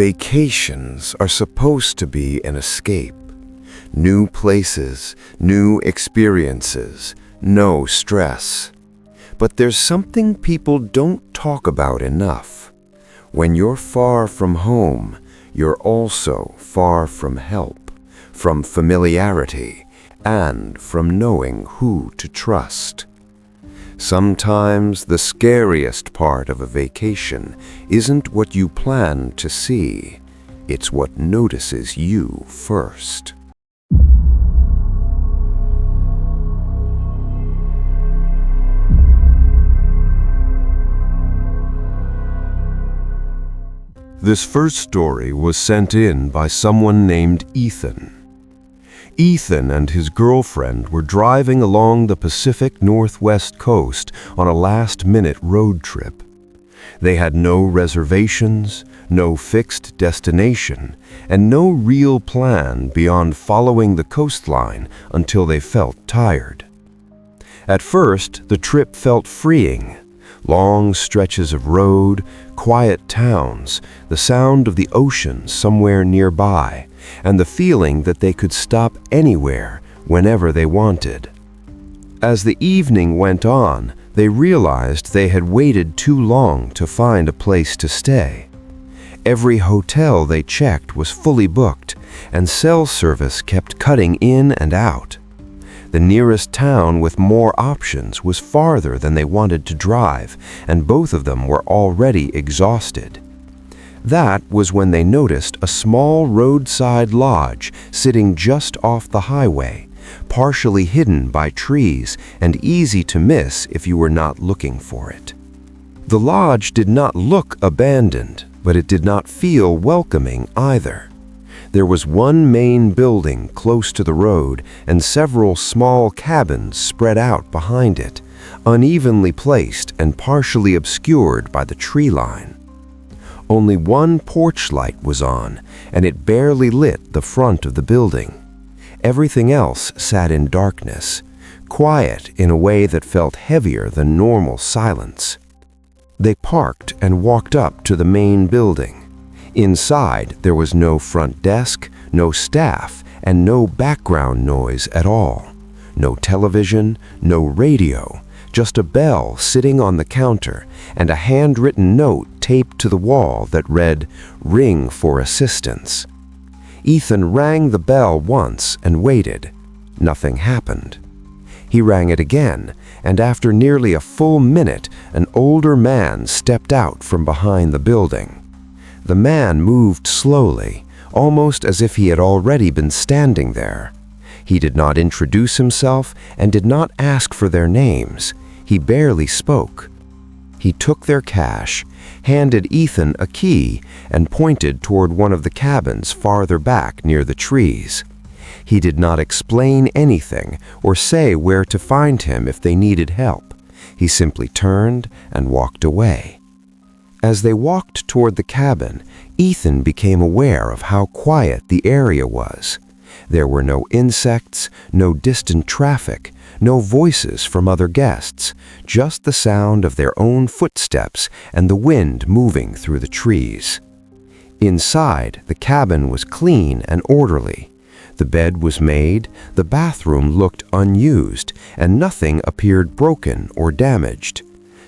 Vacations are supposed to be an escape. New places, new experiences, no stress. But there's something people don't talk about enough. When you're far from home, you're also far from help, from familiarity, and from knowing who to trust. Sometimes the scariest part of a vacation isn't what you plan to see, it's what notices you first. This first story was sent in by someone named Ethan. Ethan and his girlfriend were driving along the Pacific Northwest coast on a last-minute road trip. They had no reservations, no fixed destination, and no real plan beyond following the coastline until they felt tired. At first, the trip felt freeing. Long stretches of road, quiet towns, the sound of the ocean somewhere nearby, and the feeling that they could stop anywhere, whenever they wanted. As the evening went on, they realized they had waited too long to find a place to stay. Every hotel they checked was fully booked, and cell service kept cutting in and out. The nearest town with more options was farther than they wanted to drive, and both of them were already exhausted. That was when they noticed a small roadside lodge sitting just off the highway, partially hidden by trees and easy to miss if you were not looking for it. The lodge did not look abandoned, but it did not feel welcoming either. There was one main building close to the road and several small cabins spread out behind it, unevenly placed and partially obscured by the tree line. Only one porch light was on, and it barely lit the front of the building. Everything else sat in darkness, quiet in a way that felt heavier than normal silence. They parked and walked up to the main building. Inside, there was no front desk, no staff, and no background noise at all. No television, no radio, just a bell sitting on the counter and a handwritten note taped to the wall that read, "Ring for assistance." Ethan rang the bell once and waited. Nothing happened. He rang it again, and after nearly a full minute, an older man stepped out from behind the building. The man moved slowly, almost as if he had already been standing there. He did not introduce himself and did not ask for their names. He barely spoke. He took their cash, handed Ethan a key, and pointed toward one of the cabins farther back near the trees. He did not explain anything or say where to find him if they needed help. He simply turned and walked away. As they walked toward the cabin, Ethan became aware of how quiet the area was. There were no insects, no distant traffic, no voices from other guests, just the sound of their own footsteps and the wind moving through the trees. Inside, the cabin was clean and orderly. The bed was made, the bathroom looked unused, and nothing appeared broken or damaged.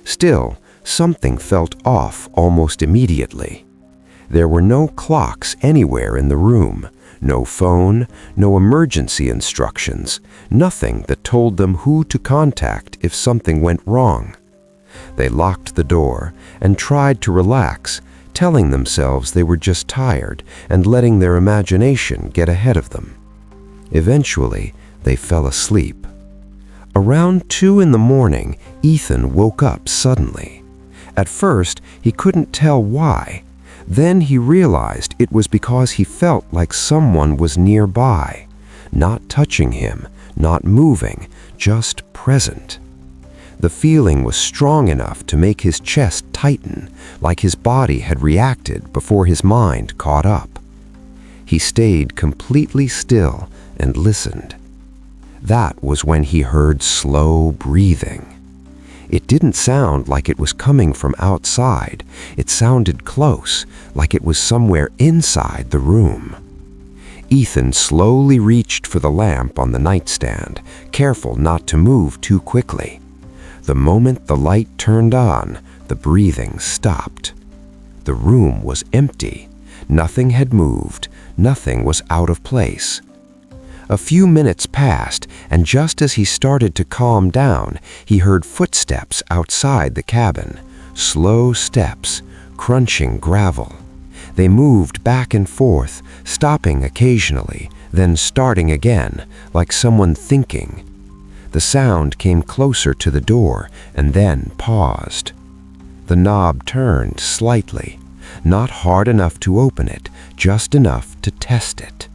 Still, something felt off almost immediately. There were no clocks anywhere in the room, no phone, no emergency instructions, nothing that told them who to contact if something went wrong. They locked the door and tried to relax, telling themselves they were just tired and letting their imagination get ahead of them. Eventually, they fell asleep. Around 2 in the morning, Ethan woke up suddenly. At first, he couldn't tell why. Then he realized it was because he felt like someone was nearby, not touching him, not moving, just present. The feeling was strong enough to make his chest tighten, like his body had reacted before his mind caught up. He stayed completely still and listened. That was when he heard slow breathing. It didn't sound like it was coming from outside. It sounded close, like it was somewhere inside the room. Ethan slowly reached for the lamp on the nightstand, careful not to move too quickly. The moment the light turned on, the breathing stopped. The room was empty. Nothing had moved. Nothing was out of place. A few minutes passed, and just as he started to calm down, he heard footsteps outside the cabin. Slow steps, crunching gravel. They moved back and forth, stopping occasionally, then starting again, like someone thinking. The sound came closer to the door and then paused. The knob turned slightly, not hard enough to open it, just enough to test it.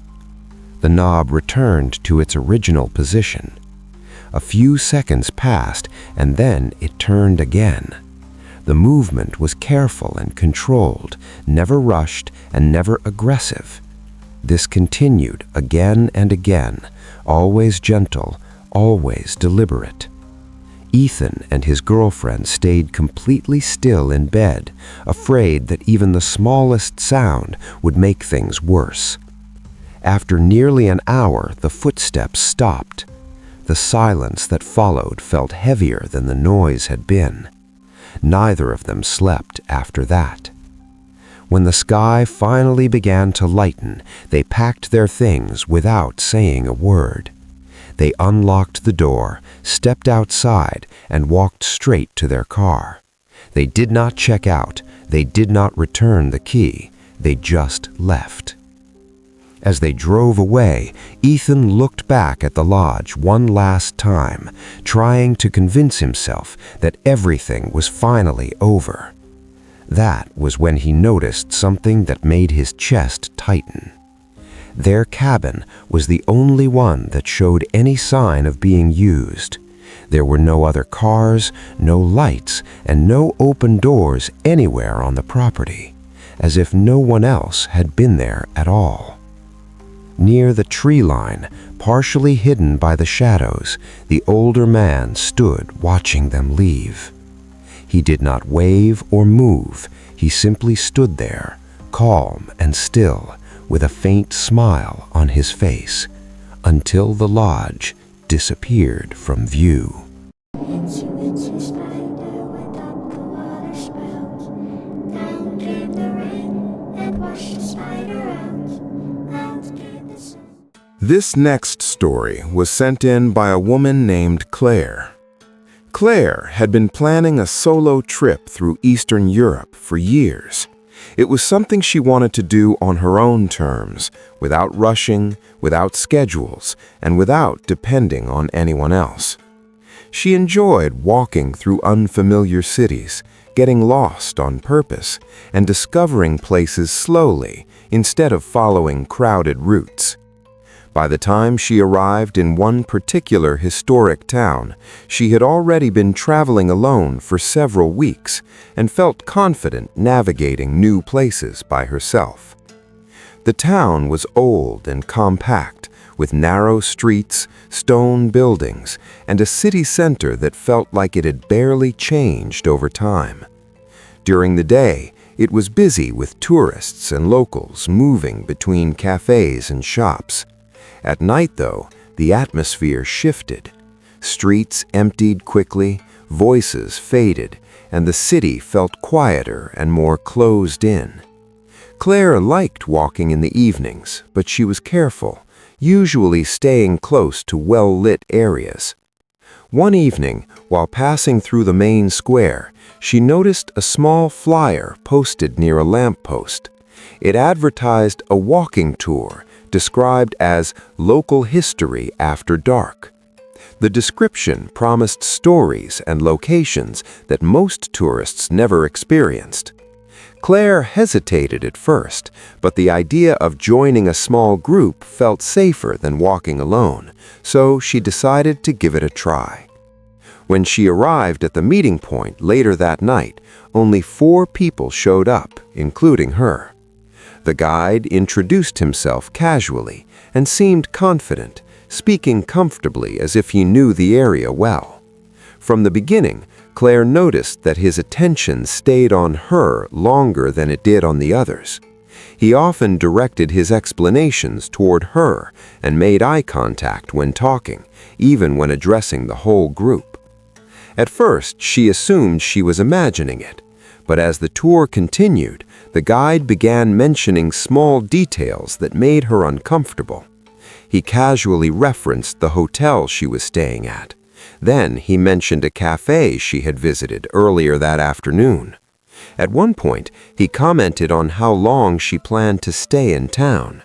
The knob returned to its original position. A few seconds passed, and then it turned again. The movement was careful and controlled, never rushed and never aggressive. This continued again and again, always gentle, always deliberate. Ethan and his girlfriend stayed completely still in bed, afraid that even the smallest sound would make things worse. After nearly an hour, the footsteps stopped. The silence that followed felt heavier than the noise had been. Neither of them slept after that. When the sky finally began to lighten, they packed their things without saying a word. They unlocked the door, stepped outside, and walked straight to their car. They did not check out. They did not return the key. They just left. As they drove away, Ethan looked back at the lodge one last time, trying to convince himself that everything was finally over. That was when he noticed something that made his chest tighten. Their cabin was the only one that showed any sign of being used. There were no other cars, no lights, and no open doors anywhere on the property, as if no one else had been there at all. Near the tree line, partially hidden by the shadows, the older man stood watching them leave. He did not wave or move. He simply stood there, calm and still, with a faint smile on his face, until the lodge disappeared from view. This next story was sent in by a woman named Claire. Claire had been planning a solo trip through Eastern Europe for years. It was something she wanted to do on her own terms, without rushing, without schedules, and without depending on anyone else. She enjoyed walking through unfamiliar cities, getting lost on purpose, and discovering places slowly instead of following crowded routes. By the time she arrived in one particular historic town, she had already been traveling alone for several weeks and felt confident navigating new places by herself. The town was old and compact, with narrow streets, stone buildings, and a city center that felt like it had barely changed over time. During the day, it was busy with tourists and locals moving between cafes and shops. At night, though, the atmosphere shifted. Streets emptied quickly, voices faded, and the city felt quieter and more closed in. Claire liked walking in the evenings, but she was careful, usually staying close to well-lit areas. One evening, while passing through the main square, she noticed a small flyer posted near a lamppost. It advertised a walking tour described as local history after dark. The description promised stories and locations that most tourists never experienced. Claire hesitated at first, but the idea of joining a small group felt safer than walking alone, so she decided to give it a try. When she arrived at the meeting point later that night, only 4 people showed up, including her. The guide introduced himself casually and seemed confident, speaking comfortably as if he knew the area well. From the beginning, Claire noticed that his attention stayed on her longer than it did on the others. He often directed his explanations toward her and made eye contact when talking, even when addressing the whole group. At first, she assumed she was imagining it, but as the tour continued, the guide began mentioning small details that made her uncomfortable. He casually referenced the hotel she was staying at. Then he mentioned a cafe she had visited earlier that afternoon. At one point, he commented on how long she planned to stay in town.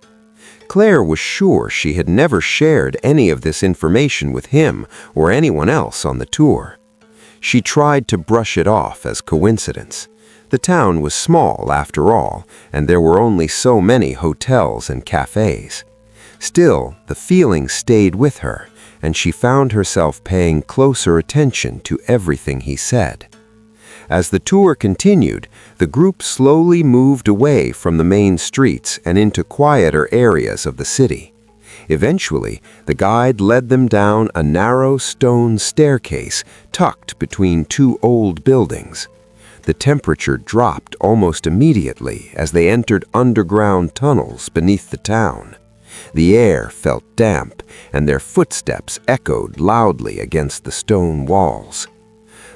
Claire was sure she had never shared any of this information with him or anyone else on the tour. She tried to brush it off as coincidence. The town was small, after all, and there were only so many hotels and cafes. Still, the feeling stayed with her, and she found herself paying closer attention to everything he said. As the tour continued, the group slowly moved away from the main streets and into quieter areas of the city. Eventually, the guide led them down a narrow stone staircase tucked between two old buildings. The temperature dropped almost immediately as they entered underground tunnels beneath the town. The air felt damp, and their footsteps echoed loudly against the stone walls.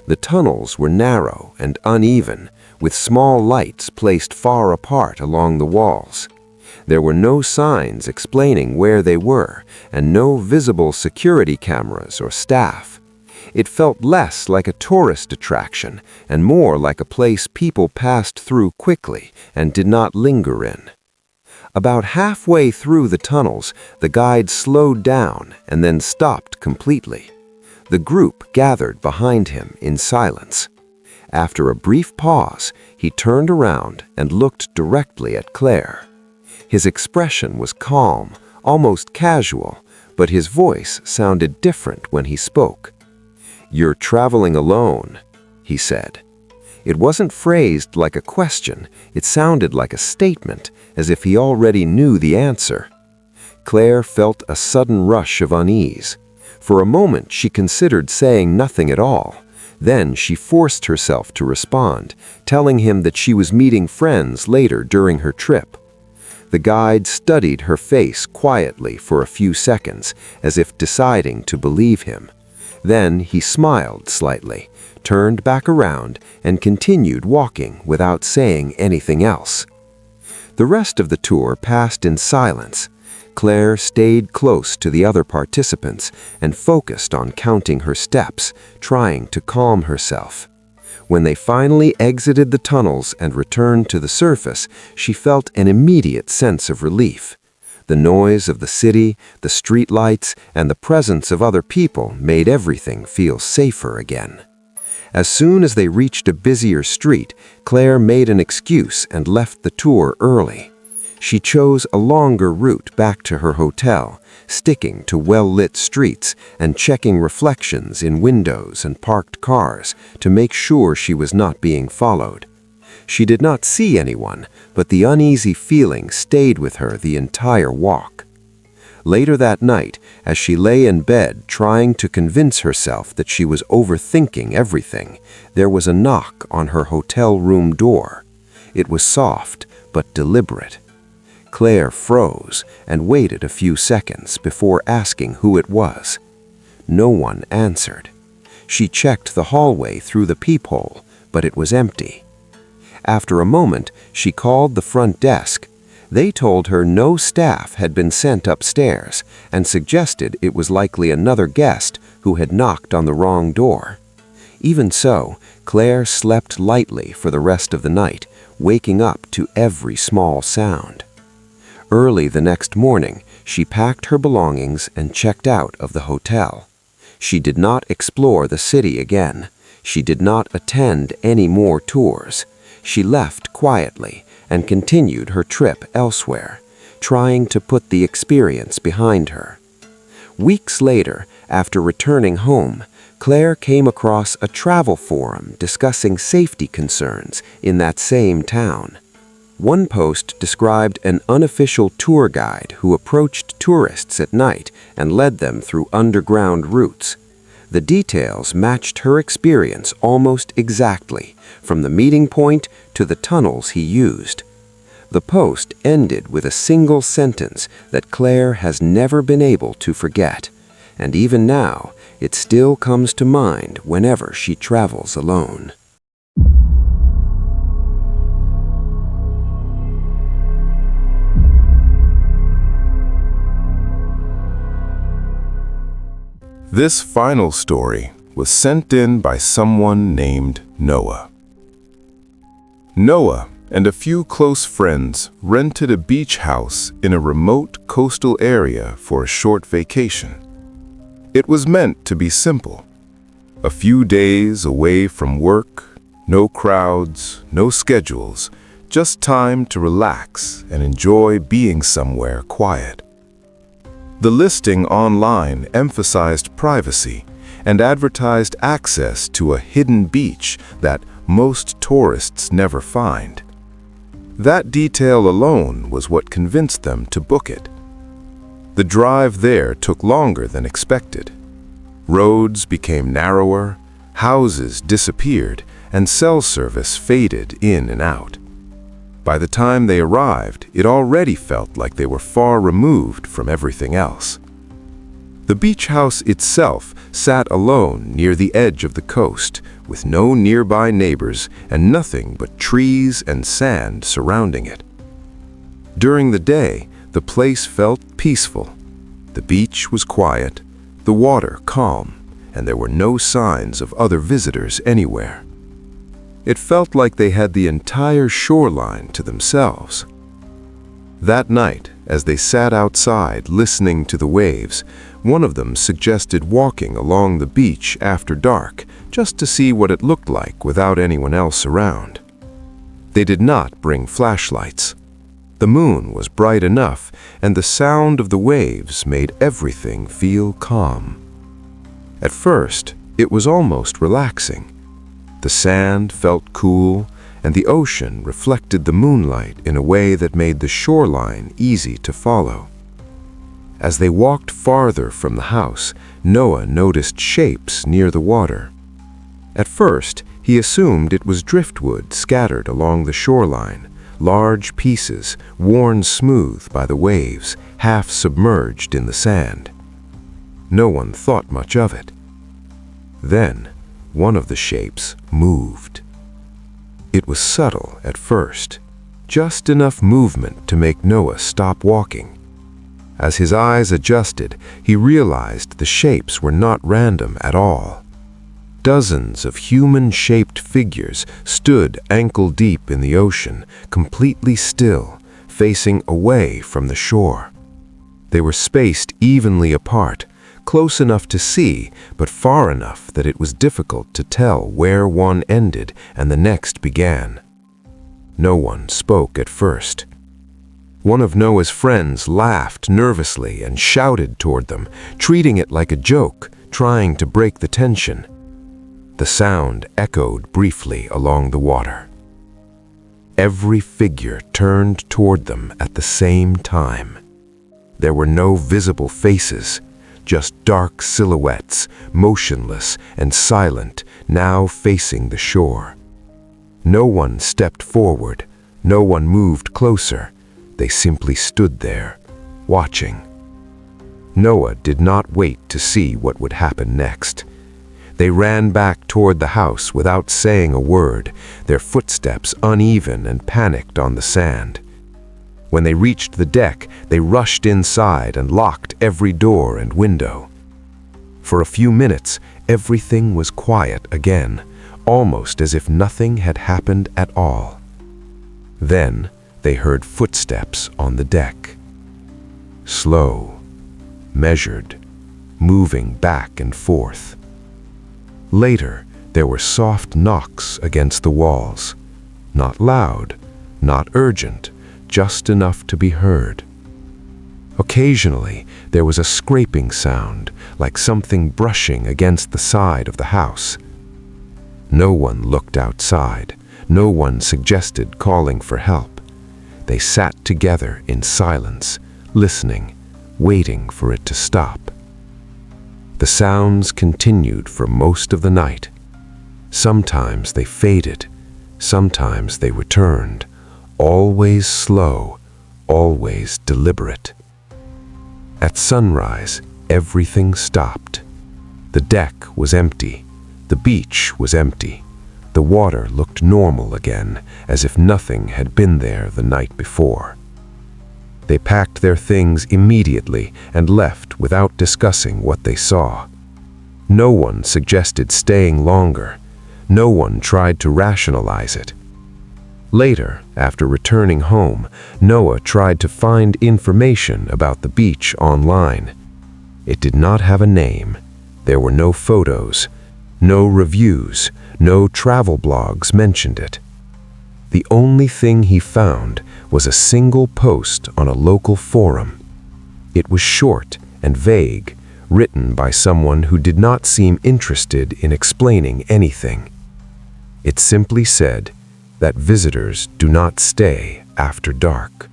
The tunnels were narrow and uneven, with small lights placed far apart along the walls. There were no signs explaining where they were, and no visible security cameras or staff. It felt less like a tourist attraction and more like a place people passed through quickly and did not linger in. About halfway through the tunnels, the guide slowed down and then stopped completely. The group gathered behind him in silence. After a brief pause, he turned around and looked directly at Claire. His expression was calm, almost casual, but his voice sounded different when he spoke. "You're traveling alone," he said. It wasn't phrased like a question, it sounded like a statement, as if he already knew the answer. Claire felt a sudden rush of unease. For a moment, she considered saying nothing at all. Then she forced herself to respond, telling him that she was meeting friends later during her trip. The guide studied her face quietly for a few seconds, as if deciding to believe him. Then he smiled slightly, turned back around, and continued walking without saying anything else. The rest of the tour passed in silence. Claire stayed close to the other participants and focused on counting her steps, trying to calm herself. When they finally exited the tunnels and returned to the surface, she felt an immediate sense of relief. The noise of the city, the streetlights, and the presence of other people made everything feel safer again. As soon as they reached a busier street, Claire made an excuse and left the tour early. She chose a longer route back to her hotel, sticking to well-lit streets and checking reflections in windows and parked cars to make sure she was not being followed. She did not see anyone, but the uneasy feeling stayed with her the entire walk. Later that night, as she lay in bed trying to convince herself that she was overthinking everything, there was a knock on her hotel room door. It was soft, but deliberate. Claire froze and waited a few seconds before asking who it was. No one answered. She checked the hallway through the peephole, but it was empty. After a moment, she called the front desk. They told her no staff had been sent upstairs and suggested it was likely another guest who had knocked on the wrong door. Even so, Claire slept lightly for the rest of the night, waking up to every small sound. Early the next morning, she packed her belongings and checked out of the hotel. She did not explore the city again. She did not attend any more tours. She left quietly and continued her trip elsewhere, trying to put the experience behind her. Weeks later, after returning home, Claire came across a travel forum discussing safety concerns in that same town. One post described an unofficial tour guide who approached tourists at night and led them through underground routes. The details matched her experience almost exactly, from the meeting point to the tunnels he used. The post ended with a single sentence that Claire has never been able to forget, and even now it still comes to mind whenever she travels alone. This final story was sent in by someone named Noah. Noah and a few close friends rented a beach house in a remote coastal area for a short vacation. It was meant to be simple. A few days away from work, no crowds, no schedules, just time to relax and enjoy being somewhere quiet. The listing online emphasized privacy and advertised access to a hidden beach that most tourists never find. That detail alone was what convinced them to book it. The drive there took longer than expected. Roads became narrower, houses disappeared, and cell service faded in and out. By the time they arrived, it already felt like they were far removed from everything else. The beach house itself sat alone near the edge of the coast, with no nearby neighbors and nothing but trees and sand surrounding it. During the day, the place felt peaceful. The beach was quiet, the water calm, and there were no signs of other visitors anywhere. It felt like they had the entire shoreline to themselves. That night, as they sat outside listening to the waves, one of them suggested walking along the beach after dark, just to see what it looked like without anyone else around. They did not bring flashlights. The moon was bright enough, and the sound of the waves made everything feel calm. At first, it was almost relaxing. The sand felt cool, and the ocean reflected the moonlight in a way that made the shoreline easy to follow. As they walked farther from the house, Noah noticed shapes near the water. At first, he assumed it was driftwood scattered along the shoreline, large pieces worn smooth by the waves, half submerged in the sand. No one thought much of it. Then, one of the shapes moved. It was subtle at first, just enough movement to make Noah stop walking. As his eyes adjusted, he realized the shapes were not random at all. Dozens of human-shaped figures stood ankle-deep in the ocean, completely still, facing away from the shore. They were spaced evenly apart, close enough to see, but far enough that it was difficult to tell where one ended and the next began. No one spoke at first. One of Noah's friends laughed nervously and shouted toward them, treating it like a joke, trying to break the tension. The sound echoed briefly along the water. Every figure turned toward them at the same time. There were no visible faces, just dark silhouettes, motionless and silent, now facing the shore. No one stepped forward, no one moved closer. They simply stood there, watching. Noah did not wait to see what would happen next. They ran back toward the house without saying a word, their footsteps uneven and panicked on the sand. When they reached the deck, they rushed inside and locked every door and window. For a few minutes, everything was quiet again, almost as if nothing had happened at all. Then, they heard footsteps on the deck. Slow, measured, moving back and forth. Later, there were soft knocks against the walls. Not loud, not urgent, just enough to be heard. Occasionally, there was a scraping sound, like something brushing against the side of the house. No one looked outside. No one suggested calling for help. They sat together in silence, listening, waiting for it to stop. The sounds continued for most of the night. Sometimes they faded, sometimes they returned, always slow, always deliberate. At sunrise, everything stopped. The deck was empty, the beach was empty. The water looked normal again, as if nothing had been there the night before. They packed their things immediately and left without discussing what they saw. No one suggested staying longer. No one tried to rationalize it. Later, after returning home, Noah tried to find information about the beach online. It did not have a name. There were no photos, no reviews, no travel blogs mentioned it. The only thing he found was a single post on a local forum. It was short and vague, written by someone who did not seem interested in explaining anything. It simply said that visitors do not stay after dark.